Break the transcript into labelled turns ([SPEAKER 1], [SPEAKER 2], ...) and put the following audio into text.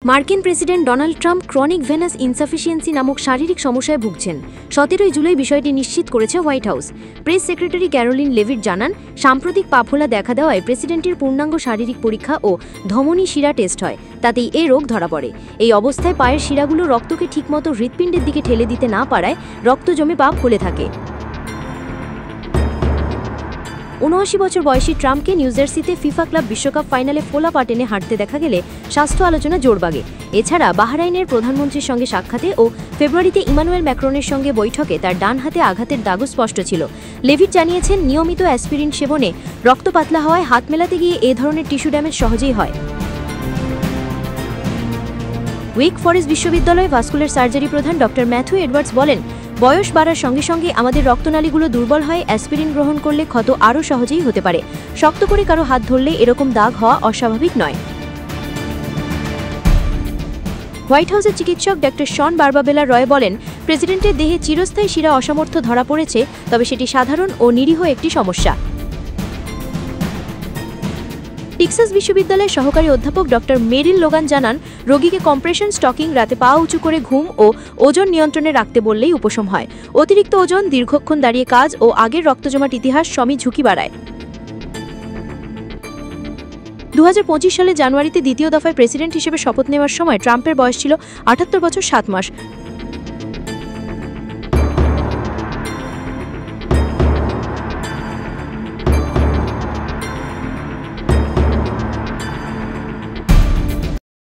[SPEAKER 1] মার্কিন president Donald Trump chronic venous insufficiency নামক শারীরিক সমস্যায় ভুগছেন। 17 জুলাই বিষয়টি নিশ্চিত করেছে White House. Press secretary Caroline Leavitt জানান, সাম্প্রতিক পাফোলা দেখা দেওয়ায় প্রেসিডেন্টের পূর্ণাঙ্গ শারীরিক পরীক্ষা ও ধমনী শিরা টেস্ট হয়, তাতেই এই রোগ ধরা পড়ে। এই অবস্থায় পায়ের শিরাগুলো রক্তকে ঠিকমতো হৃৎপিণ্ডের দিকে ঠেলে দিতে না পারায় রক্ত জমে পা ফুলে থাকে। 79 বছর বয়সী ট্রাম্পকে নিউ জার্সিতে ফিফা ক্লাব বিশ্বকাপ ফাইনালে ফোলা পা টেনে হাঁটতে দেখা গেলে স্বাস্থ্য আলোচনা জোরবাগে। এছাড়া বাহরাইনের প্রধানমন্ত্রীর সঙ্গে সাক্ষাতে ও ফেব্রুয়ারিতে ইমানুয়েল ম্যাক্রনের সঙ্গে বৈঠকে তার ডান হাতে আঘাতের দাগও স্পষ্ট ছিল। লেভিট জানিয়েছেন, নিয়মিত অ্যাসপিরিন সেবনে রক্ত পাতলা হওয়ায় হাত মেলাতে গিয়ে এ ধরনের টিস্যু ড্যামেজ সহজেই হয়। ওয়েক ফরেস্ট বিশ্ববিদ্যালয় ভাস্কুলার সার্জারি প্রধান ডক্টর ম্যাথু এডওয়ার্ডস বলেন, বয়স বাড়ার সঙ্গে সঙ্গে আমাদের রক্তনালীগুলো দুর্বল হয়। অ্যাসপিরিন গ্রহণ করলে ক্ষত আরও সহজেই হতে পারে। শক্ত করে কারো হাত ধরলে এরকম দাগ হওয়া অস্বাভাবিক নয়। হোয়াইট হাউসের চিকিৎসক ডক্টর শন বারবাবেলা রয় বলেন, প্রেসিডেন্টের দেহে চিরস্থায়ী শিরা অসামর্থ্য ধরা পড়েছে, তবে সেটি সাধারণ ও নিরীহ একটি সমস্যা। টেক্সাস বিশ্ববিদ্যালয়ের সহকারী অধ্যাপক ডক্টর মেরিল লোগান জানান, রোগীকে কম্প্রেশন স্টকিং, রাতে পা উঁচু করে ঘুম ও ওজন নিয়ন্ত্রণে রাখতে বললেই উপশম হয়। অতিরিক্ত ওজন, দীর্ঘক্ষণ দাঁড়িয়ে কাজ ও আগের রক্তজমাট ইতিহাস সবই ঝুঁকি বাড়ায়। 2025 সালে জানুয়ারিতে দ্বিতীয় দফায় প্রেসিডেন্ট হিসেবে শপথ নেওয়ার সময় ট্রাম্পের বয়স ছিল 78 বছর 7 মাস।